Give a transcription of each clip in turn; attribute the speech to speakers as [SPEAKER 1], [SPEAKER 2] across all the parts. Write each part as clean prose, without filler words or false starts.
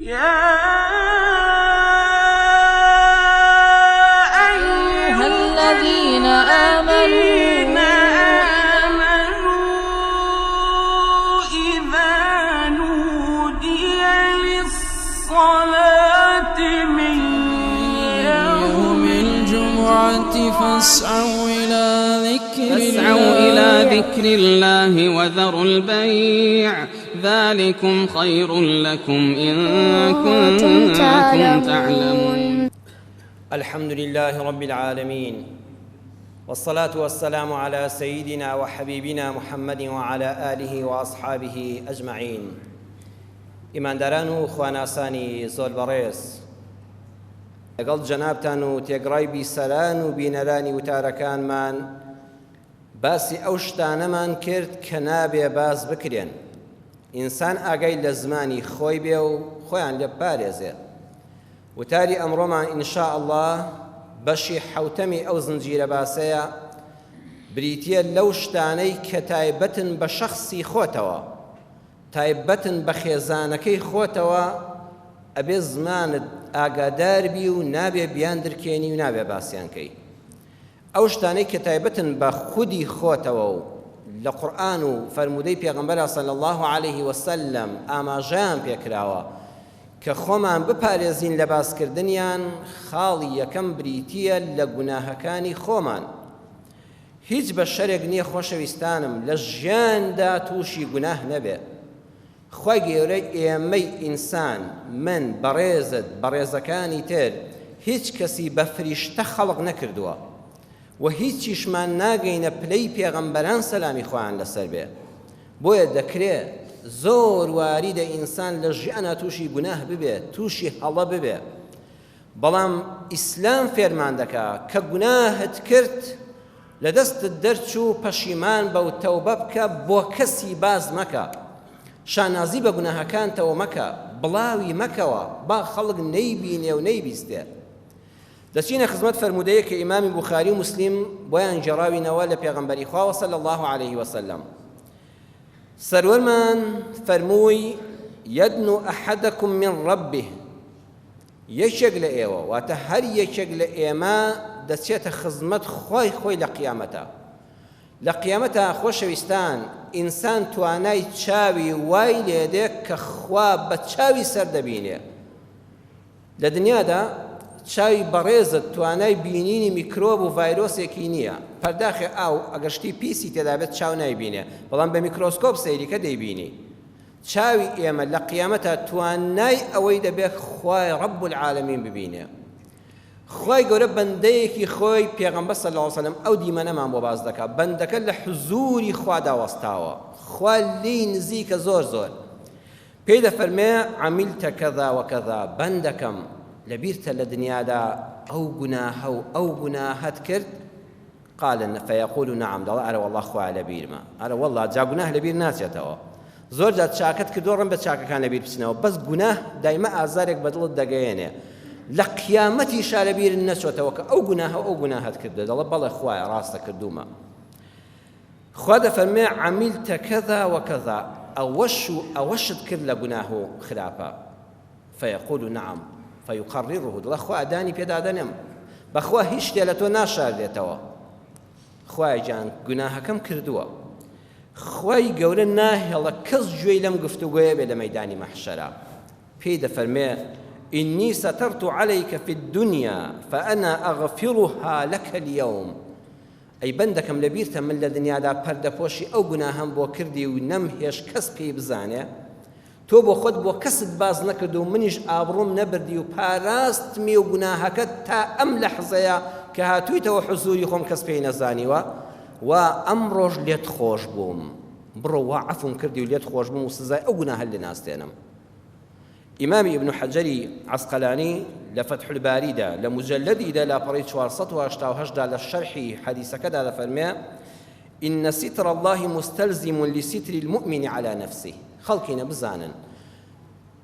[SPEAKER 1] يا أيها الذين آمنوا إذا نودي للصلاة من يوم
[SPEAKER 2] الجمعة فاسعوا إلى ذكر الله وذروا البيع ذلكم خير لكم إن كنتم تعلمون.
[SPEAKER 3] الحمد لله رب العالمين، والصلاة والسلام على سيدنا وحبيبنا محمد وعلى آله وأصحابه أجمعين. ئیمانداران و خواناسانی زۆر بەڕێز، لەگەڵ جەنابتان و تێگڕای بیسەران و بینەرانی وتارەکانمان باسی ئەو شتانەمان کرد کە نابێ باس بکرێن. ئینسان ئاگای لە زمانی خۆی بێ و خۆیان لێ بپارێزێ. وتاری ئەمڕۆمان ئینشاء الله بەشی حەوتەمی ئەو زنجیرە باسەیە، بریتیە لەو شتانەی کە تایبەتن بە شەخصی خۆتەوە، تایبەتن بە خێزانەکەی خۆتەوە، ئەبێ زمانت ئاگادار بی و نابێ بیان درکێنی و نابێ باسییانکەی. ئەو شتانەی کە تایبەتن بە خودی خۆتەوە و لە قورئان و فەرموودەی پێغەمبەر صلی الله عليه وسلم ئاماژەیان پێکراوە کە خۆمان بپارێزین لە باسکردنیان، خاڵی یەکەم بریتیە لە گوناهەکانی خۆمان. هیچ بە شەرێک نییە خۆشەویستانم لە ژیاندا تووشی گوناه نەبێ. خوا گەورەی ئێمەی ئینسان، من، بەڕێزت، بەڕێزەکانی تر، هیچ کەسی بە فریشتە خەڵق نەکردووە و هیچیشمان ناگەینە پلەی پێغەمبەران سەلامی خۆیان لەسەر بێ. بۆیە دەکرێت زۆر واریدە ئینسان لە ژیانە تووشی گوناه ببێت، تووشی هەڵە ببێ، بەڵام ئیسلام فێرمان دەکات کە گوناهت کرد لە دەستت دەرچوو پەشیمان بە و تەوبە بکە، بۆ کەسی باز مەکە، شانازی بە گوناهەکانتەوە مەکە، بڵاوی مەکەوە، با خەڵک نەیبینێ و نەیبیستێ. دەچینە خزمەت فەرموودەیە کە ئیمامی بوخاری و موسلیم بۆیان جێڕاوینەوە لە پێغەمبەری خوا صلی الله عليه وسلم. سەروەرمان فەرمووی یەدنو ئەحەدەکم من ڕەبه، یەکێک لە ئێوە، واتە هەر یەکێک لە ئێمە دەچێتە خزمەت خۆی خۆی لە قیامەتە. لە قیامەتە خۆشەویستان ئینسان توانای چاوی وای لێدێ کە خوا بە چاوی سەر دەبینێ. لە دنیادا چاوی بەڕێزت توانای بینینی میکرۆب و ڤایرۆسێکی نییە. پەرداخی ئاو ئەگەشتی پیسی تێدا بێت چاو نایبینێ، بەڵام بە میکرۆسکۆپ سەیریکە دەیبینی. چاوی ئێمە لە قیامەتە توانای ئەوەی دەبێت خوای ڕەب العالەمین ببینێ. خوای گەورە بەندەیەکی خۆی پێغەمبەر صلی الله علیه وسلم ئەو دیمەنەمان بۆ باز دەکات، بەندەکە لە حزوری خوادا وەستاوە، خوا لی نزیکە زۆر زۆر، پێی دەفەرمێ عەمیلتە کەذا وەکەذا، بەندەکەم لەبیرتە لە دنیادا ئەو گوناهە و ئەو گوناهەت کرد؟ قال فيقول نعم، دەڵێ ئەرە وەڵڵا خوا لەبیرمە، ئەرە وەڵڵا جا گوناه لەبیر ناچێتەوە. زۆر جات چاکت کردووە ڕەن بە چاکەکان لەبیر بچنەوە، بەس گوناه دایمە ئازارێک بە دڵت دەگەیەنێ. لە قیامەتیشا لەبیر نەچۆتەوە کە ئەو گوناهە ئەو گوناهەت کردو، دەڵێ بەڵێ خوایە ڕاستە کردومە. خوا دەفەرمێ عەمیلتە کەذا وەکەذا، ئەوەش و ئەوەشت کرد لە گوناه و خراپە. فيقول نعم فيقرره، دڵە خوا ئەدانی پێدادەنێم، بەخوا هیچ شتێ لە تۆ ناشاردێتەوە. خوای جان گوناهەکەم کردووە. خوای گەورە ناهێڵە کەس گوێی لەم گفتوگۆیە بێ لە مەیدانی مەحشەرە. پێی دەفەرمێ إني سترت عليك في الدنيا فأنا أغفرها لك اليوم. أي بندكم لبيرتا من الدنيا دا پردەپۆشی ئەو گوناهەم بۆ کردی و نەمهێش کەس پێی بزانێ، تۆ بۆ خۆت بۆ کەست باز نەکرد و منیش ئابڕوم نەبردی و پاراستمی و گوناهەکەت تا ئەم لەحزەیە کە هاتوویتەوە حزوری خۆم کەس پێی نەزانیوە، و ئەمڕۆژ لێت خۆش بووم، بڕۆ وا عەفوم کردی و لێت خۆش بووم و سزای ئەو گوناهە لێ ناستێنم. ئیمامی ابن حەجەری عەسقەلانی لە فەتح الباریدا لە مجەلەدیدا لە پەڕی 488 لە شەرحی حەدیسەکەدا دەفەرمێ إن ستر الله مستلزم لستر المؤمن على نفسه. خەڵکینە بزانن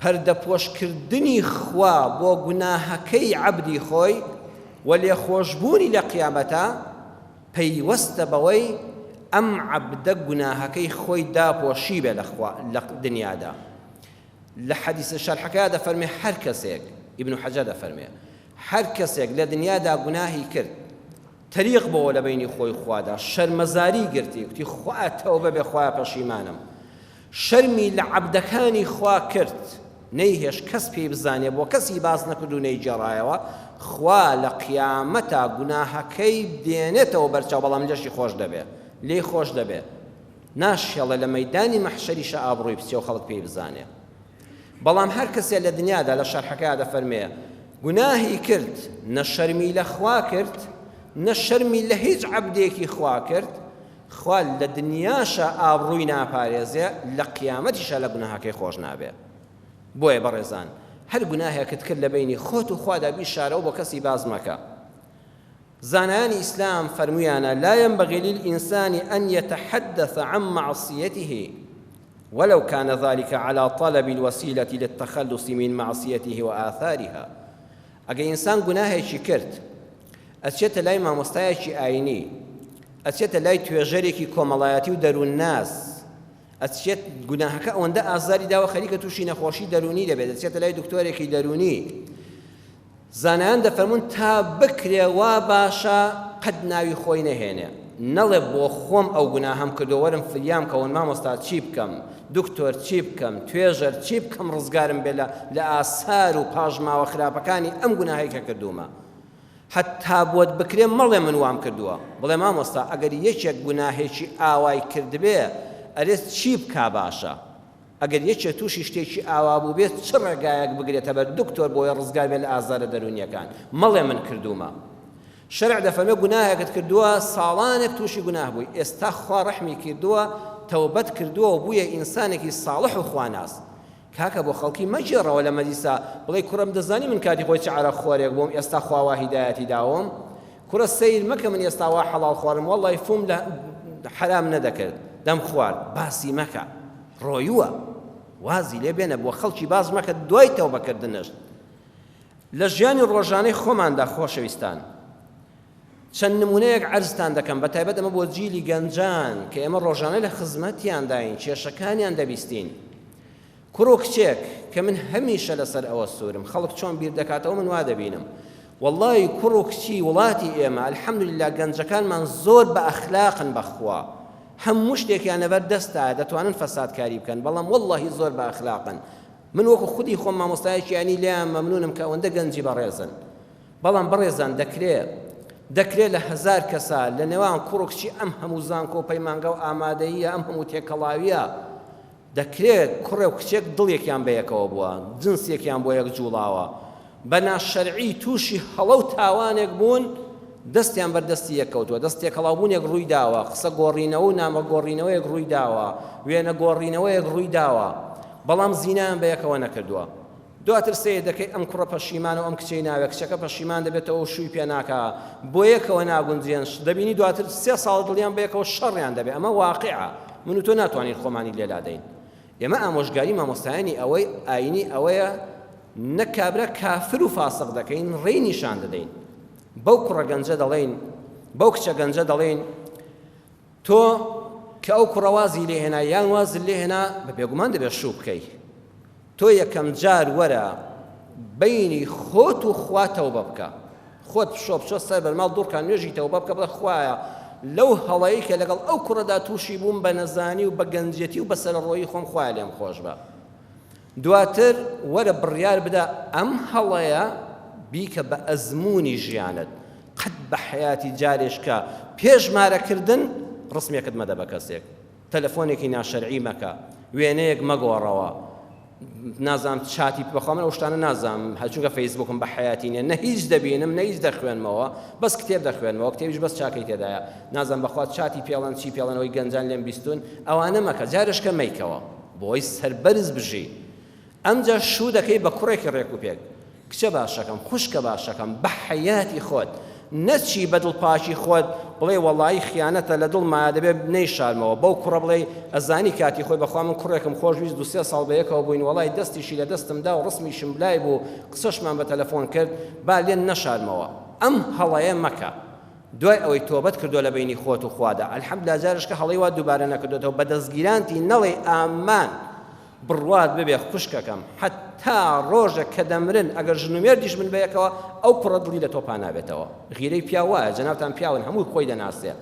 [SPEAKER 3] پەردەپۆشکردنی خوا بۆ گوناهەکەی عەبدی خۆی و لێخۆشبوونی لە قیامەتە پەیوەستە بەوەی ئەم عەبدە گوناهەکەی خۆی داپۆشی بێ لە دنیادا. لحديث الشرح كذا فرمي هر كسيك ابن حجر فرمي هر كسيك لدنيا دا گناهي كرد طريق بو لبيني خوي خوادا شرمزاري قرتي كتي خوا توبه بخوا پشیمانم شرمي لعبدكاني خوا كرت نيهش كسبي بزانيه بو كسي باز نكدو نيجرايوا خوا لقيامتا گناهكي دينته برچاو بلام لشي خوش دبه لي خوش دبه ناش يلا لميداني محشري شعب روي بسيو خلق بي بزانيه بلام هر کسی لە دنیادا لە شەرحەکەدا فەرمێ گوناهی کرد نە شەرمی لە خوا کرد نە شەرمی لە هیچ عەبدێکی خوا کرد خوا لە دنیاشە ئابڕووی ناپارێزێ لە قیامەتیشە لە گوناهەکەی خۆش نابێ بۆیە بەڕێزان هەر گوناهێکت کرد لە بینی خۆت و خوادا بیشارەوە بۆ کەسی باز مەکە زانایانی ئیسلام فەرموویانە لا ينبغي للإنسان أن يتحدث عن معصيته ولو كان ذلك على طلب الوسيلة للتخلص من معصيته وآثارها ئەگەر ئینسان گوناهێکی کرد ئەچێتە لای مامۆستایەکی ئاینی ئەچێتە لای توێژەرێکی کۆمەڵایەتی و دەروون ناس ئەچێت گوناهەکە ئەوەندە ئازاری داوە خەریکە تووشی نەخۆشی دەرونی دەبێت ئەچێتە لای دکتۆرێکی دەرونی زانایان دەفەرمون تا بکرێ وا باشە قەت ناوی خۆی نەهێنێ نەڵێ بۆ خۆم ئەو گوناهەم کردو وەرم فریام کەون مامۆستا چی بکەم دکتۆر چی بکەم توێژەر چی بکەم ڕزگارم بێ لە ئاسار و پاژماوە خراپەکانی ئەم گوناهەی کە کردومە حتا بۆت بکرێ مەڵێ من وام کردووە بڵێ مامۆستا ئەگەر یەکێک گوناهێکی ئاوای کردبێ ئەرێت چی بکا باشە ئەگەر یەکێک تووشی شتێکی ئاوا بوو بێت چ ڕێگایەک بگرێتە بەر دکتۆر بۆیە ڕزگار بێت لە ئازارە دەرونیەکان مەڵێ من کردومە شەرع دەفەرمێ گوناهێکت کردووە ساڵانێک تووشی گوناه بووی ئێستا خوا ڕەحمی کردووە تەوبەت کردووە و بوویە ئینسانێکی ساڵح و خواناس کاکە بۆ خەڵکی مەجێڕەوە لە مەجلیسا بڵێ کوڕم دەزانی من کاتی خۆی چ عەرە خۆرێک بووم ئێستا خوا وا هیدایەتی داوم کوڕە سەیر مەکە من ئێستا وا حەڵاڵ خوارم وەڵڵی فوم لە حرام نەدەکرد دەم خوارد باسی مەکە ڕۆیووە وازی لێ بێنە بۆ خەڵکی باز مەکە دوای تەوبەکردنش لە ژیانی ڕۆژانەی خۆماندا خۆشەویستان چەند نمونەیەک عەرزتان دەکەم بە تایبەت ئەمە بۆ جیلی گەنجان کە ئێمە ڕۆژانە لە خزمەتیان داین کێشەکانیان دەبیستین کوڕ و کچێک کە من هەمیشە لەسەر ئەوە سوورم خەڵک چۆن بیر دەکاتەوە من وا دەبینم وەڵڵی کوڕ و کچی وڵاتی ئێمە ئەلحەمدوللیلا گەنجەکانمان زۆر بە ئەخلاقن بەخوا هەموو شتێکیان لەبەر دەستە دەتوانن فەسادکاری بکەن بەڵام وەڵڵی زۆر بە ئەخلاقن من وەکو خودی خۆم مامۆستایەکیانی لێیان مەمنونم کە ئەوەندە گەنجی بەڕێزن بەڵام بەڕێزان دەکرێت لە هەزار کەسا لە نێوان کوڕ و کچی ئەم هەموو زانکۆ و پەیمانگە و ئامادەییە ئەم هەموو تێکەڵاویە دەکرێت کوڕێ و کچێک دڵێکیان بەیەکەوە بووە جنسێکیان بۆ یەک جوڵاوە بە ناشەرعی تووشی هەڵە و تاوانێک بوون دەستیان بەردەستی یەکەوتووە دەست تێکەڵاوبوونێک ڕووی داوە قسە گۆڕینەوە و نامە گۆڕینەوەیەک ڕووی داوە وێنە گۆڕینەوەیەک ڕووی داوە بەڵام زینایان بەیەکەوە نەکردووە دواتر سێ دەکەی ئەم کوڕە پەشیمانە و ئەم کچەی ناوێ کچەکە پەشیمان دەبێتەوە شووی پێ ناکا بۆ یەکەوە ناگونجێن دەبینی دواتر 3 ساڵ دڵیان بەیەکەوە شەڕیان دەبێت ئەمە واقعە من و تۆ ناتوانین خۆمانی لێلا دەین ئێمە ئامۆژگاری مامۆستایانی ئەوەی ئاینی ئەوەیە نەک کابرا کافر و فاسق دەکەین ڕێی نیشان دەدەین بەو کوڕە گەنجە دەڵێن بەو کچە گەنجە دەڵێن تۆ کە ئەو کوڕەوازی لێهێنا یان وازت لێهێنا بە بێگومان دەبێت شوو بکەی تۆ یەکەم جار وەرە بینی خۆت و خوا تەوبە بکە خۆت بشۆ بچۆ سەر بەرماڵ دوورکان نوێژی تەوبە بکە بڵێ خوایە لەو هەڵەیە کە لەگەڵ ئەو کوڕەدا تووشی بووم بە نەزانی و بە گەنجەتی و بە سەرڕۆیی خۆم خوایە لێم خۆش بە دواتر وەرە بڕیار بدە ئەم هەڵەیە بیکە بە ئەزموونی ژیانت قەت بە حەیاتی جارێشکە پێشمارەکردن ڕسمێکت مەدە بە کەسێک تەلەفۆنێکی ناشەرعی مەکە وێنەیەک مەگۆڕەوە نازام چاتی بخۆم ئەو شتانە نازام هەچووکە فەیسبووکم بە حەیاتی نییە نە هیچ دەبینم نە هیچ دەخوێنمەوە بەس کتێب دەخوێنمەوە کتێبیش بەس چاکەی تێدایە نازام بەخوات چاتی پێڵەن چی پێڵەنەوەی گەنجان لێم بیستون ئەوانە مەکە جارشکە مەیکەوە بۆی سەربەرز بژی ئەمجا شوو دەکەی بە کوڕێکی ڕێک و پێک کچە باشەکەم خوشکە باشەکەم بە حەیاتی خۆت نەچی بەدڵ پاشی خۆت بڵێ وەڵی خیانەتە لە دڵما دەبێت نەیشارمەوە بەو کوڕە بڵێ ئەزانی کاتی خۆی بەخوا من کوڕێکم خۆشویست 2-3 ساڵ بەیەکەوە بووین وەڵی دەستیشی لە دەستمدا و ڕسمیشم لای بوو قسەشمان بە تەلەفۆن کرد با لێن نەشارمەوە ئەم هەڵەیە مەکە دوای ئەوەی تۆبەت کردو لە بینی خۆت و خوادا ئەلحەمدوللا جارشکە هەڵەی وا دووبارە نەکردوێتەوە بە دەستگیرانتی نەڵێ ئامان بڕوات ببێ خوشکەکەم حتا ڕۆژێک کە دەمرن ئەگەر ژنومێردیش من بەیەکەوە ئەو کوڕە دڵی لە تۆ پانابێتەوە غیرەی پیا وایە جەنابتان پیاون هەموو خۆی دەناسێ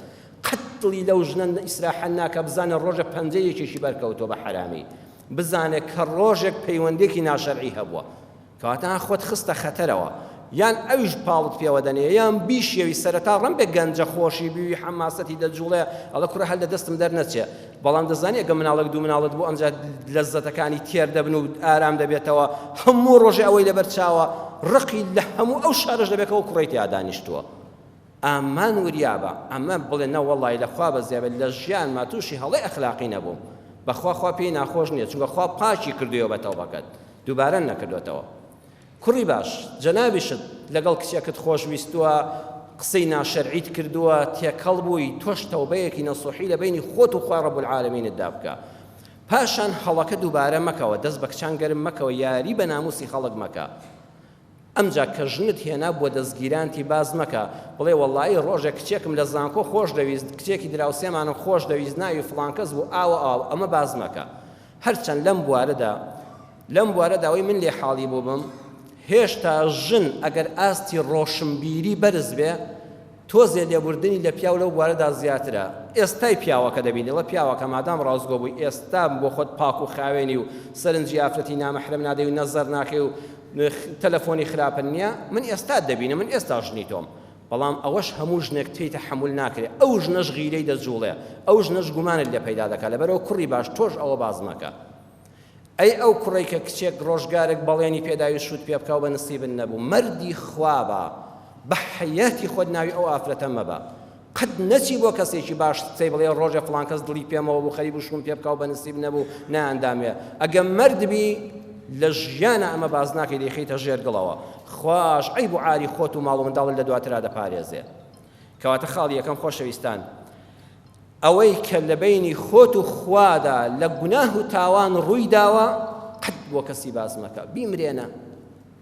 [SPEAKER 3] قەت دڵی لەو ژنە ئیسراحەت ناکە بزانە ڕۆژە پەنجەیەکێکی بەرکەوتۆ بە حرامی بزانێت کە ڕۆژێک پەیوەندێکی ناشەرعی هەبووە کەواتە خۆت خستە خەتەرەوە یان ئەویش پاڵت پێوە دەنێ یان بیشێوی سەرەتا ڕەم بێ گەنجە خۆشی بیوی حەماسەتی دەجوڵێ ئەڵە کوڕە هەل لە دەستم دەرنەچێ بەڵام دەزانی ئەگە مناڵێک دوو مناڵت بوو ئەمجا لەزەتەکانی تێر دەبن و ئارام دەبێتەوە هەموو ڕۆژێ ئەوەی لەبەر چاوە ڕقی لە هەموو ئەو شارەش دەبێتەوە کوڕی تیا دانیشتووە ئامان وریابە ئەمە بڵێ نە وەڵڵی لەخوا بەزیابێت لە ژیانما تووشی هەڵەی ئەخلاقی نەبووم بەخوا خوا پێی ناخۆش نییە چونکە خوا پاچی کردووە بە تەوبەکەت دووبارە نەکردوێتەوە کوڕی باش جەنابیشت لەگەڵ کچێکت خۆشویستووە قسەی ناشەرعیت کردووە تێکەڵ بووی تۆش تەوبەیەکی نەسوحی لە بینی خۆت و خوا ڕەب العالەمینتدا بکە پاشان هەڵەکە دووبارە مەکەوە دەست بە کچان گەرم مەکەوە یاری بە ناموسی خەڵک مەکە ئەمجا کە ژنت هێنا بۆ دەستگیرانتی باز مەکە بڵێ وەڵڵی ڕۆژێک کچێکم لە زانکۆ خۆش دەویست کچێکی دراوسێمانم خۆش دەویست ناوی فڵان کەس بوو ئاوە ئەمە باز مەکە هەرچەند لەم بوارەداوەی من لێ حاڵی بوو بم هێشتا ژن ئەگەر ئاستی ڕۆشنبیری بەرز بێ تۆزێ لێبوردنی لە پیاو لەو بوارەدا زیاترە ئێستای پیاوەکە دەبینی لە پیاوەکە مادام ڕازگۆ بووی ئێستا بۆ خۆت پاک و خاوێنی و سەرنجی ئافرەتی نامەحرەم نادەی و نەزەر ناکەی و تەلەفۆنی خراپە نییە من ئێستا دەبینە من ئێستا ژنی تۆم بەڵام ئەوەش هەموو ژنێک توی تەحمل ناکرێت ئەو ژنەش غیرەی دەجوڵێ ئەو ژنەش گومانت لێ پەیدا دەکات لەبەرەوە کوڕی باش تۆش ئەوە باز مەکە ئەی ئەو کوڕی کە کچێک ڕۆژگارێک بەڵێنی پێداوی شوت پێ بکاو بە نسیبن نەبوو مەردی خوابە بە حەیاتی خۆت ناوی ئەو ئافرەتە مەبە قەت نەچی بۆ کەسێکی باش قسەی بڵێ ڕۆژە فڵان کەس دڵی پێمەوە بوو خەریب و شوم پێ بکاو بە نسیب نەبوو نەئەندامێ ئەگە مەردبی لە ژیانە ئەمە باز ناکەی دەیخیتە ژێرگڵەوە خوش عیب و عاری خۆت و ماڵ و منداڵ لە دواترا دەپارێزێ کەواتە خاڵی یەکەم خۆشەویستان ئەوەی کە لە بینی خۆت و خوادا لە گوناه و تاوان ڕووی داوە قەت بۆ کەسی باز مەکە بیمرێنە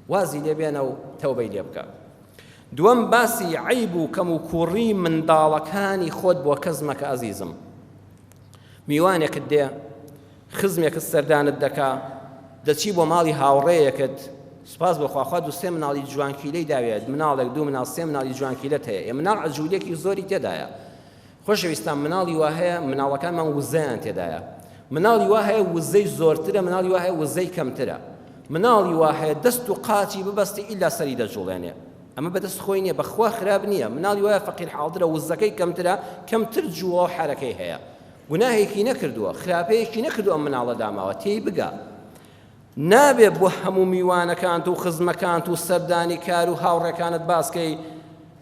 [SPEAKER 3] وازی لێ بێنە و تەوبەی لێ بکە دووەم باسی عیب و کەم و کوڕی منداڵەکانی خۆت بۆ کەس مەکە ئەزیزم میوانێکت دێ خزمێکت سەردانت دەکا دەچی بۆ ماڵی هاوڕێیەکت سپاس بەخواخوا دو سێ مناڵی جوانکیلەی داوێت مناڵێک دوو مناڵ سێ مناڵی جوانکیلەت هەیە مناڵ عەجوولێکی زۆری تێدایە خۆشەویستان مناڵی وا هەیە مناڵەکانمان وزەیان تێدایە مناڵی وا هەیە وزەی زۆرترە مناڵی وا هەیە وزەی کەمترە مناڵی وا هەیە دەست و قاچی ببەستی ئیلا سەری دەجوڵێنێ ئەمە بەدەست خۆی نییە بەخوا خراپ نییە مناڵی وایە فەقیر حاڵدرە وزەکەی کەمترە کەمتر جووە و حەرەکەی هەیە گوناهێکی نەکردووە خراپەیەکی نەکردووە ئەم مناڵە داماوە تێی بگە نابێ بۆ هەموو میوانەکانت و خزمەکانت و سەردانی کار و هاوڕێکانت باسکەی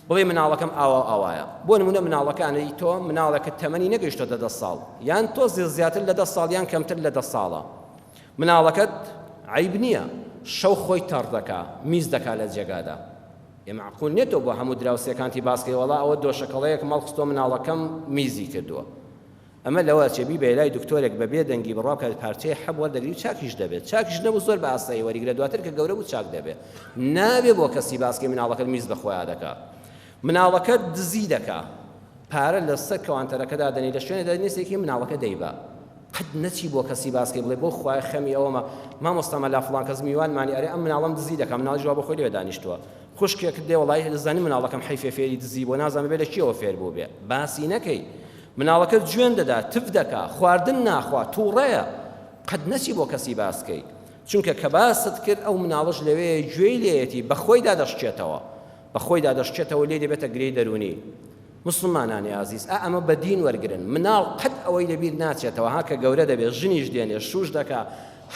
[SPEAKER 3] بڵێ مناڵەکەم ئاوایە بۆ نمونە مناڵەکانی تۆ مناڵێکت تەمەنی نەگەیشتۆتە 10 ساڵ یان تۆ زیاتر لە 10 ساڵ یان کەمتر لە 10 ساڵە مناڵەکەت عیب نییە شەو خۆی تەڕ دەکا میز دەکا لە جێگادا معقول نێتەوە بۆ هەموو دراوسێکانتی باسکەی وەڵا ئەوە دۆشەکەڵەیەک مەڵخستۆ مناڵەکەم میزی کردووە ئەمە لەوە چێبی بە لای دکتۆرێک بەبێ دەنگی بڕاکە پارچەیە حەب وەردەگری و چاکیش دەبێت چاکیش نەبوو زۆر بە ئاسایی وەریگرە دواتر کە گەورە بوو چاک دەبێت نابێ بۆ کەسی باسکەی مناڵەکەت میز بەخۆیان دەکا مناڵەکەت دزی دەکا پارە لە سەر کەوانتەرەکەدا دەنی لە شوێنێدا نێسێکی مناڵەکە دەیبا قەت نەچی بۆ کەسی باسکەی بڵێ بۆ خوای خەمی ئەوەمە مامۆستامە لا فڵان کەس میوانمانی ئەرێ ئەم مناڵەم دزی دەکا مناڵی جواب بە خۆی لێ دانیشتووە خوشکێک دێ وڵای دەزانی مناڵەکەم حیفێ فێری دزی بۆ نازانم بێ لە کیەوە فێر بوو بێ باسی نەکەی مناڵەکە جوێن دەدا تف دەکا خواردن ناخوا تووڕەیە قەت نەچی بۆ کەسی باسکەی چونکە کە باست کرد ئەو مناڵش لەوێ گوێی لێیەتی بەخۆیدا دەشتێتەوە لێ دەبێتە گرەی دەرونی مسلمانانی عزیز ئەمە بەدین وەرگرن مناڵ قەت ئەوەی لەبیر ناچێتەوە ها کە گەورە دەبێت ژنیش دێنێ شوش دەکا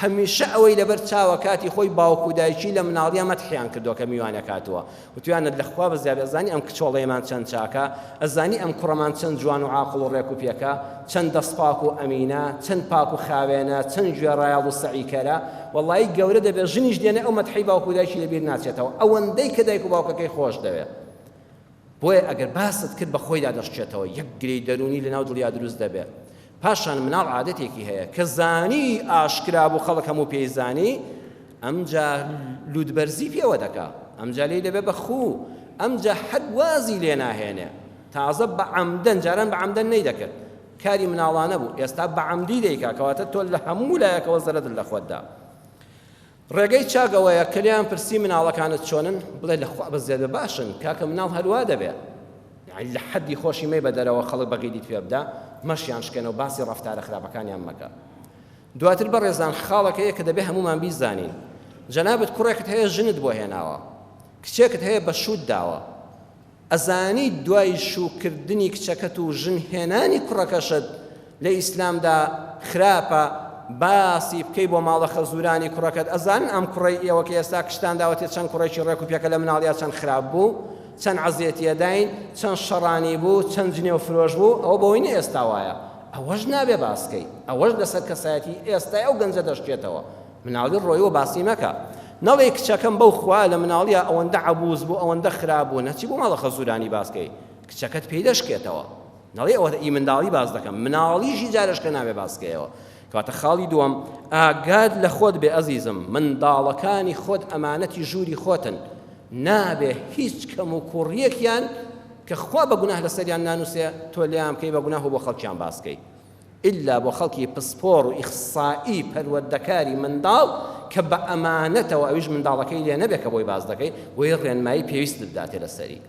[SPEAKER 3] هەمیشە ئەوەی لەبەر چاوە کاتی خۆی باوکو دایکی لە مناڵیە مەتحیان کردووە کە میوانە کاتووە وتوانت لەخوا بەزیاب ئەزانی ئەم کچۆڵەیەمان چەند چاکە ئەزانی ئەم کوڕەمان چەند جوان و عاقڵ و ڕێک و پێکە چەند دەست پاک و ئەمینە چەند پاک و خاوێنە چەند گوێ ڕایاڵ و سەعیکەرە وەڵی گەورە دەبێت ژنیش دێنێ ئەو مەتحی باوکو دایکی لەبیر ناچێتەوە ئەوەندەی کە دایک و باوکەکەی خۆش دەوێت بۆیە ئەگەر باست کرد بە خۆیدا دەشتێتەوە یەک گرەی دەرونی لەناو دڵیا دروست دەبێت پاشان مناڵ عادەتێکی هەیە کە زانی ئاشکرا بوو خەڵک هەموو پێیزانی ئەمجا لودبەرزی پێوە دەکا ئەمجا لێ دەبێ بەخوو ئەمجا حەد وازی لێ ناهێنێ تازە بە عەمدەن جاران بە عەمدەن نەیدەکرد کاری مناڵانە بوو ئێستا بەعەمدی دەیکا کەواتە تۆ لە هەموو لایەکەوە زەرەدت لە خۆتدا. ڕێگەی چاگەوەیە کە لیان پرسی مناڵەکانت چۆنن بڵێ لەخوا بەزێدە باشن کاکە مناڵ هەروە دەبێ لە حەدی خۆشی مەی بە دەرەوە خەڵک بەقیدیت پێ بدە مەشیان شکێنەوە باسی ڕەفتارە خراپەکانیان مەکە. دواتر بەڕێزان خاڵەکەیە کە دەبێ هەمومان بیزانین جەنابەت کوڕێکت هەیە ژنت بۆ هێناوە کچێکت هەیە بە شوت داوە ئەزانی دوای شوکردنی کچەکەت و ژن هێنانی کوڕەکەشت لە ئیسلامدا خراپە باسی بکەی بۆ ماڵە خەزورانی کوڕەکەت ئەزانن ئەم کوڕی ئێوە کە ئێستا کشتان داوەتێت چەند کوڕێکی ڕێک و پێکە لە مناڵیا چەند خراپ بوو چەند عەزیەتیەداین چەند شەڕانی بوو چەند جنێ و فرۆش بوو ئەوە بەوەی نە ئێستا وایە ئەوەش نابێ باسکەی ئەوەش لەسەر کەسایەتی ئێستای ئەو گەنجە دەشتێتەوە مناڵی ڕۆیەوە باسی مەکە نەڵێ کچەکەم بەو خوا لە مناڵیە ئەوەندە عەبوز بوو ئەوەندە خراپ بوو نەچی بۆ ماڵە خەزورانی باسکەی کچەکەت پێی دەشکێتەوە نەڵێ ئەوە ئی منداڵی باز دەکەم مناڵیشی جارشکە نابێ باسکەیەوە. کاتە خاڵی دووەم ئاگاد لە خۆت بێ ئەزیزم منداڵەکانی خۆت ئەمانەتی ژووری خۆتن نابێ هیچ کەم و کوڕیەکیان کە خوا بە گوناه لەسەریان نانووسێ تۆ لیان بکەی بە گوناه و بۆ خەڵکیان باسکەی ئللا بۆ خەڵکی پسپۆڕ و ئیخسائی پەروەردەکاری منداڵ کە بە ئەمانەتەوە ئەویش منداڵەکەی لێ نەبێ کە بۆی باز دەکەی بۆی ڕێنمایی پێویست بداتێ لەسەری.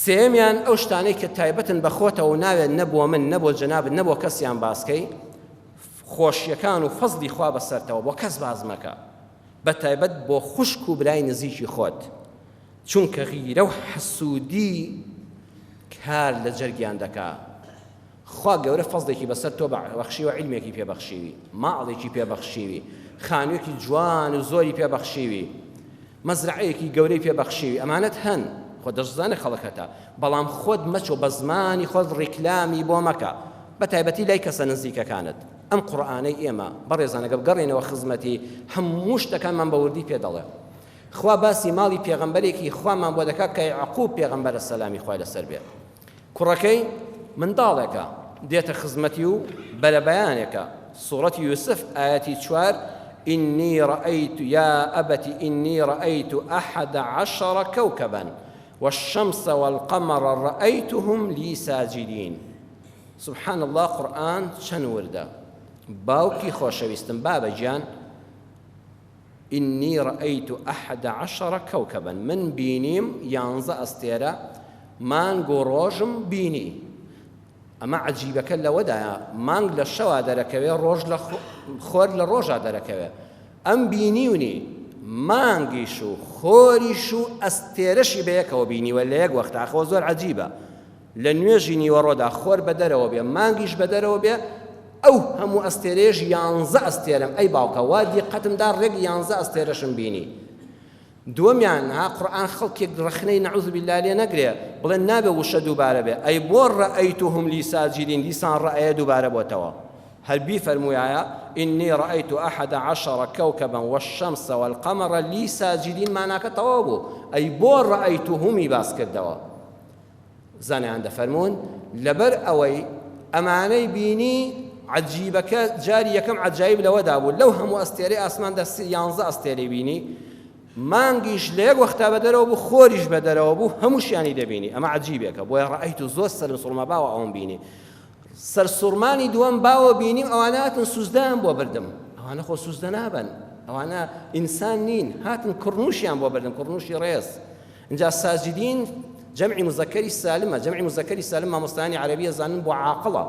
[SPEAKER 3] سێمیان ئەو شتانەی کە تایبەتن بە خۆتەوە ناوێت نەبووە من نەبووە جەنابەت نەبووە کەسیان باسکەی خۆشیەکان و فەزلی خوا بەسەرتەوە بۆ کەس باز مەکە بە تایبەت بۆ خوشک و برای نزیکی خۆت چونکە غیرە و حەسوودی کار لە جەرگیان دەکا. خوا گەورە فەزلێکی بەسەر تۆ بەخشیوە عیلمێکی پێبەخشیوی ماڵێکی پێبەخشیوی خانوویەکی جوان و زۆری پێبەخشیوی مەزرعەیەکی گەورەی پێبەخشیوی ئەمانەت هەن خۆ دەشزانە خەڵکەتە بەڵام خۆت مەچۆ بە زمانی خۆت ڕیکلامی بۆ مەکە بە تایبەتی لای کەسە نزیکەکانت. ئەم قورئانەی ئێمە بەڕێزانەکە بگەڕێنەوە خزمەتی هەموو شتەکانمان بەوردی پێ دەڵێ. خوا باسی ماڵی پێغەمبەرێکی خوامان بۆ دەکات کە یعقوب پێغەمبەرە سەلامی خوای لەسەر بێ کوڕەکەی منداڵێکە دێتە خزمەتی و بەرەبەیانێکە سوورەتی یوسف ئاەتی 4 إني رأيت يا أبت إني رأيت 11 كوكبا والشمس والقمر رأيتهم لي ساجدين. سبحان الله قرآن چەند وردە باوکی خۆشەویستم بابە گیان إني رأيت 11 كوكبا من بینیم 11 ئەستێرە مانگ و ڕۆژم بینی. ئەمە عەجیبەکە لەوەدایە مانگ لە شەوا دەرەکەوێ ڕۆژ لە خۆر لە ڕۆژا دەرەکەوێ ئەم بینیونی مانگیش و خۆریش و ئەستێرەشی بەیەکەوە بینیوە لە یەک وەختە ئەخەوە زۆر عەجیبە لە نوێژی نیوەڕۆدا خۆر بە دەرەوە بێ مانگیش بە دەرەوە بێ ئەو هەموو ئەستێرەیەش 11 ئەستێرەم ئەی باوکە وا دیقەتمدا ڕێک 11 ئەستێرەشم بینی. دووەمیان ها قورئان خەڵکێک ڕخنەی نەعوذ بالله لێ نەگرێ بڵێ نابێ وشە دووبارە بێ ئەی بۆ ڕەئەیتوهم لی ساجدین دیسان ڕەئەیە دووبارە بۆتەوە هەر بیفەرموویایە إني رأيت 11 كوكبا والشمس والقمر لي ساجدين معناکە تەواو بوو ئەی بۆ ڕەئەیتوهمی باس کردەوە. زانیان دەفەرمون لەبەر ئەوەی ئەمانەی بینی عەجیبەکە جاری یەکەم عەجایب لەوەدا بوو لەو هەموو ئەستێرەی ئاسماندا 11 ئەستێرەی بینی مانگیش لە یەک وەختا بە دەرەوە بوو خۆریش بە دەرەوە بوو هەمووشیانی دەبینی ئەمە عەجیبێکە بۆیە ڕەئەیت و زۆر سەرسوڕمە باوە ئەوم بینی. سەرسوڕمانی دووەم باوە بینیم ئەوانە هاتن سوزدەیان بۆ بردم ئەوانە خۆ سوزدە نابن ئەوانە ئینسان نین هاتن کوڕنووشیان بۆ بردم کوڕنووشی ڕێز. اینجا ساجدین جەمعی مزەکەری سالمە جەمعی مزەکەری سالم مامۆستایانی عەرەبیە زانن بۆ عاقڵە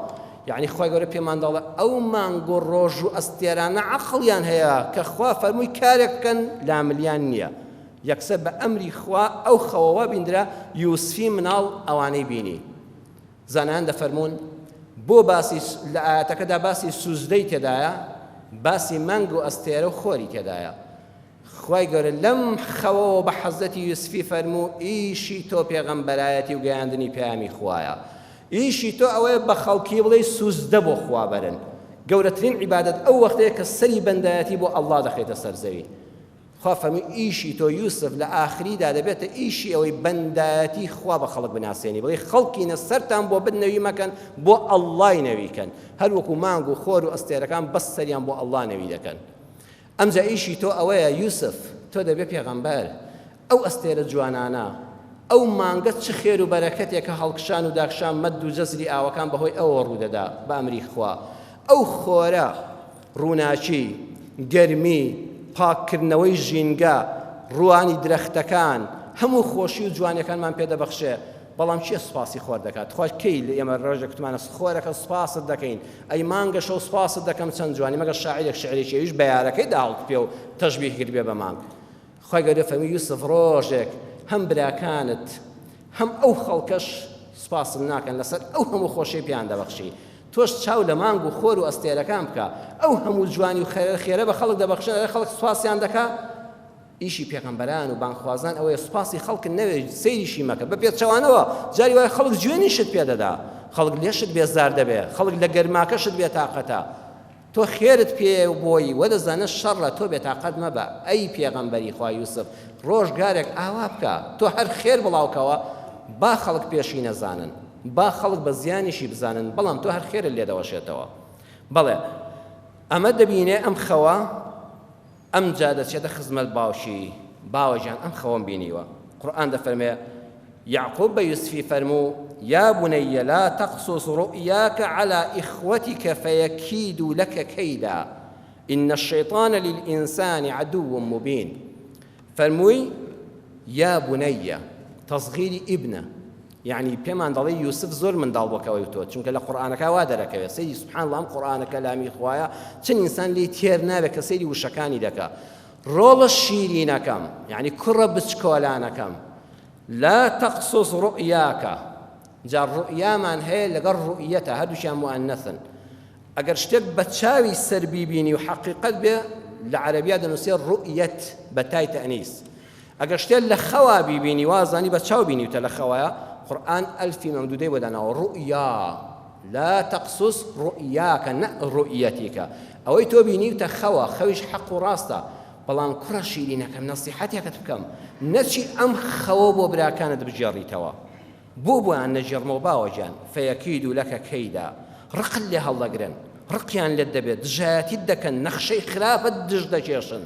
[SPEAKER 3] یعنی خۆی گەورە پێمان دەڵێ ئەو مانگ و ڕۆژ و ئەستێرانە عەقڵیان هەیە کە خوا فەرمووی کارێک بکەن لاملیان نییە یەکسەر بە ئەمری خوا ئەو خەوەوە بیندرا یوسفی مناڵ ئەوانەی بینی. زانایان دەفەرمون بۆ باسی لە ئاەتەکەدا باسی سوزدەی تێدایە باسی مانگ و ئەستێرە و خۆری تێدایە. خوای گەورە لەم خەوەوە بە حەزەتی یوسفی فەرموو ئیشی تۆ پێغەمبەرایەتی و گەیاندنی پەیامی خوایە ئیشی تۆ ئەوەیە بە خەڵکی بڵێ سوزدە بۆ خوا بەرن. گەورەترین عیبادەت ئەو وەختەیە کە سەری بەندایەتی بۆ ئەڵڵا دەخێتە سەر زەوی. خوا فەرمووی ئیشی تۆ یوسف لە ئاخریدا دەبێتە ئیشی ئەوەی بەندایەتی خوا بە خەڵک بناسێنی بڵێ خەڵکینە سەرتان بۆ بنەوی مەکەن بۆ ئەڵڵای نەویکەن هەر وەکو مانگ و خۆر و ئەستێرەکان بەس سەریان بۆ ئەڵڵا نەوی دەکەن. ئەمجا ئیشی تۆ ئەوەیە یوسف تۆ دەبێ پێغەمبەر ئەو ئەستێرە جوانانە ئەو مانگە چ خێر و بەرەکەتێکە هەڵکشان و داکشان مەد و جەزری ئاوەکان بەهۆی ئەوە ڕوودەدا بە ئەمری خوا ئەو خۆرە ڕووناچی گەرمی پاککردنەوەی ژینگە ڕوانی درەختەکان هەموو خۆشی و جوانەکانمان پێدەبەخشێ بەڵام چیە سوپاسی خۆر دەکات خۆش کەی لە ئێمە ڕۆژێک توانە خۆرەکە سوپاست دەکەین ئەی مانگە شەو سوپاست دەکەم چەند جوانی مەگە شاعیرێک شعرێکیش بەیارەکەی داڵت پێ و تەشبیه کرد بێ بە مانگ خۆی گەورە فەرمی یوسف ڕۆژێک هەم براکانت هەم ئەو خەڵکەش سوپاسم ناکەن لەسەر ئەو هەموو خۆشی پیان دەبەخشی تۆش چاو لە مانگ و خۆر و ئەستێرەکان بکە ئەو هەموو جوانی و خێرە بە خەڵک دەبەخشن خەڵک سوپاسیان دەکا ئیشی پێغەمبەران و بانخوازان ئەوەیە سوپاسی خەڵک نەوێ سەیریشی مەکە بە پێچەوانەوە جاری وایە خەڵک جوێنیشت پێدەدا خەڵک لێشت بێزار دەبێ خەڵک لە گەرماکەشت بێتاقەتە تۆ خێرت پێ بۆی وەدەزانە شەڕە تۆ بێتاقەت مەبە ئەی پێغەمبەری خوا یوسف ڕۆژگارێک ئاوا بکە تۆ هەر خێر بڵاوکەوە با خەڵک پێشی نەزانن با خەڵک بە زیانیشی بزانن بەڵام تۆ هەر خێرت لێدەوەشێتەوە بەڵێ ئەمە دەبینێ ئەم خەوە ئەم جا دەچێتە خزمەت باوشی باوەجان ئەم خەوەم بینیوە قورئان دەفەرمێ يعقوب بيوسفي فرمو يا بني لا تقصص رؤياك على إخوتك فيكيدوا لك كيدا إن الشيطان للإنسان عدو مبين فرموي يا بني تصغير ابنه يعني بيمان ضلي يوسف زور من ضلبك ويتوت چونك لقرآنك وادرك سيدي سبحان الله قرآن كلامي خوايا چن إنسان لي تيرنا بك سيدي وشكاني دكا رول الشيرينكم يعني كرة بسكولانكم لا تقصص رؤياك جار رؤيا من هي لقر رؤيتها هادو شيء مؤنثا اگر شتك بتشاوي سربي بيني وحقيقت به العربيه دنسير رؤيه بتاي تانيث اگر شتك لخوابي بيني وازاني بتشاو بيني وتلخوايا قرآن ألف ممدودي ودنا رؤيا لا تقصص رؤياك رؤيتك أو تبيني تخوا خويش حق راستا بلان كرة شيرينكم نصيحتك كتبكم نتشي أم خواب وبرا كانت بجاري توا بوبو أن نجرمو باوجان فيكيد لك كيدا رقل لها الله قرن رقيان للدبت جاتي دكن نخشي خلاف الدجدة جيشن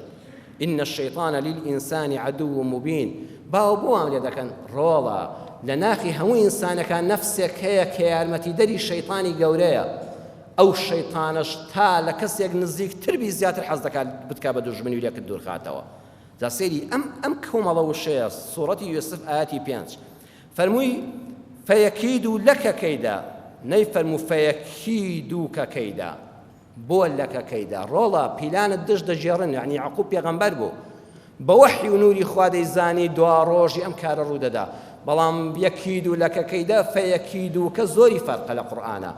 [SPEAKER 3] إن الشيطان للإنسان عدو مبين باوبو أم لدكن رولا لناخي همو إنسان كان نفسك هي كيارمتي دري الشيطاني قوريا أو الشيطانش تا لكسيك نزيك تربي زيادة الحظ بتكا بدجمني وليك الدور خاتوا ذا سيدي أم كوم الله الشيء سورة يوسف آياتي بيانش فرموي فيكيد لك كيدا نيفرمو فيكيدوك كيدا بول لك كيدا رولا بيلان الدج دجيرن يعني يعقوب يغنبر بو بوحي ونوري خوادي زاني دواروجي أمكار الرددا بلام يكيد لك كيدا فيكيدوك زوري فرق لقرآن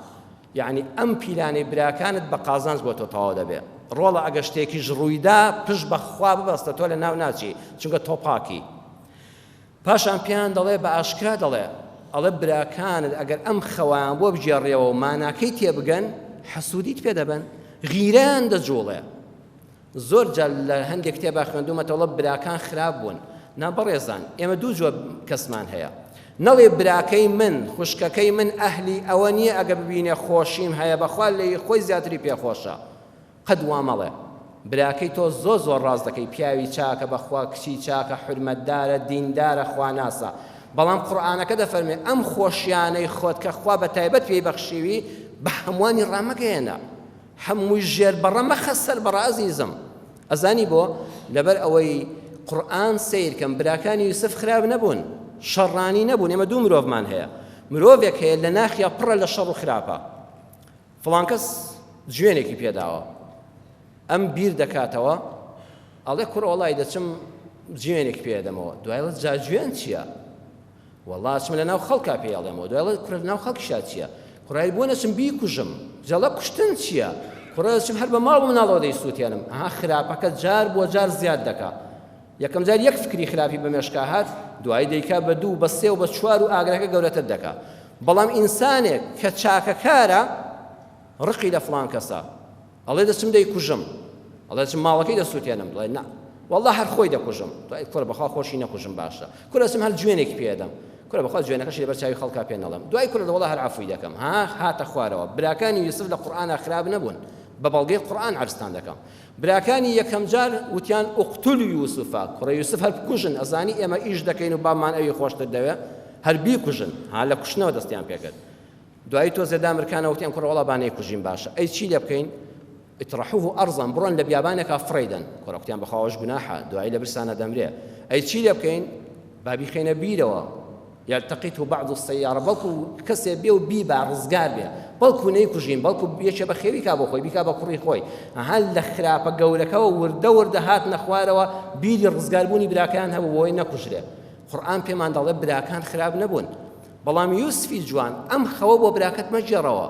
[SPEAKER 3] يعني أم بيلاني برا كانت بقازانز بوتو طاودا بي رولا أغشتيكي جرويدا پش بخواب بستا تولا ناو ناچي چونك توپاكي پاشان پیان دڵێ بە ئاشکرا دەڵێ ئەڵێ براکانت ئەگەر ئەم خەوایان بۆ بجێڕێەوە و ماناکەی تێبگەن حەسوودیت پێ دەبن غیران دەجوڵێ زۆر جار لە هەندێک کتێبا خوێندومەتەوە براکان خراپ بوون نابەڕێزان ئێمە دوو جۆر کەسمان هەیە نەڵێ براکەی من خوشکەکەی من ئەهلی ئەوە نییە ئەگە ببینێ خۆشیم هەیە بەخوا لێی خۆی زیاتری پێخۆشە قەت وا مەڵێ براکەی تۆ زۆر ڕاست دەکەی پیاوی چاکە بەخوا کچی چاکە حورمەتدارە دیندارە خواناسە بەڵام قورئانەکە دەفەرمێ ئەم خۆشیانەی خۆت کە خوا بە تایبەت پێی بەخشیوی بە هەمووانی ڕامەگەیەنە هەمووی ژێر بەڕە مەخە سەر بەڕە ئەزیزم ئەزانی بۆ لەبەر ئەوەی قورئان سیرکەم براکانی یوسف خراپ نەبوون شەڕانی نەبوون ئێمە دوو مرۆڤمان هەیە مرۆڤێک هەیە لە ناخیا پڕە لە شەڕ و خراپە فڵان کەس جوێنێکی پێداوە ئەم بیر دەکاتەوە ئەڵێ کوڕ وەڵای دەچم جوێنێک پێدەمەوە دوایڵە جا جوێن چییە وەڵا چم لە ناو خەڵکا پێڵێمەوە دوایڵە کوڕ لە ناو خەڵکیشا چییە کوڕای بۆ نەچم بیکوژم جەڵە کوشتن چییە کوڕە دەچم هەر بە ماڵ مناڵەوە دەیسووتێنم ئەها خراپەکە جار بۆ جار زیاد دەکا یەکەم جار یەک فکری خراپی بە مێشکا هات دوای دەیکا بە دوو بە سێ و بە چوار و ئاگرەکە گەورەتر دەکا بەڵام ئینسانێک کە چاکەکارە ڕقی لە فڵان کەسە ئەڵێ دەچم دەیکوژم ئەڵێ دەچم ماڵەکەی دەسووتێنم دڵێ نا وەڵڵا هەر خۆی دەکوژم دوای کوڕە بەخوا خۆشی نەکوژم باشە کوڕە دەچم هەر جوێنێکی پێدەم کوڕە بەخوا جوێنەکەشی لەبەر چاوی خەڵکا پێ نەڵێم دوای کوڕە وەڵڵا هەر عەفوی دەکەم ها هاتە خوارەوە براکانی یوسف لە قورئانە خراپ نەبوون بە بەڵگەی قورئان عەرزتان دەکەم براکانی یەکەم جار وتیان ئوقتولوا یوسفا کوڕە یوسف هەر بکوژن ئەزانی ئێمە ئیش دەکەین و بامان ئەوی خۆشتر دەوێت هەر بیکوژن ها لە کوشتنەوە دەستیان پێکرد دوایی تۆ زێدامرکانەوە وتیان کوڕە وەڵا بانەی کوژین باشە ئەی چی لێ بکەین اطرحوه ئەرزەن بڕۆن لە بیابانێکا فڕیدەن کوڕە وتیان بەخواوەش گوناحە دوایی لە برسانە دەمرێ ئەی چی لێ بکەین با بیخێنە بیرەوە یالتەقیته بعض السیارە بەڵکو کەسێ بێ و بی با ڕزگار بێ بەڵکو نەیکوژین بەڵکو یەکێ بە خێوی کا بۆ خۆی بیکا بە کوڕی خۆی هەر لە خراپە گەورەکەەوە وردە وردە هاتنە خوارەوە بیری ڕزگاربوونی براکان هەبوو بۆی نەکوژرێ قورئان پێمان دەڵێ براکان خراپ نەبوون بەڵام یوسفی جوان ئەم خەوە بۆ براکەت مەجێڕەوە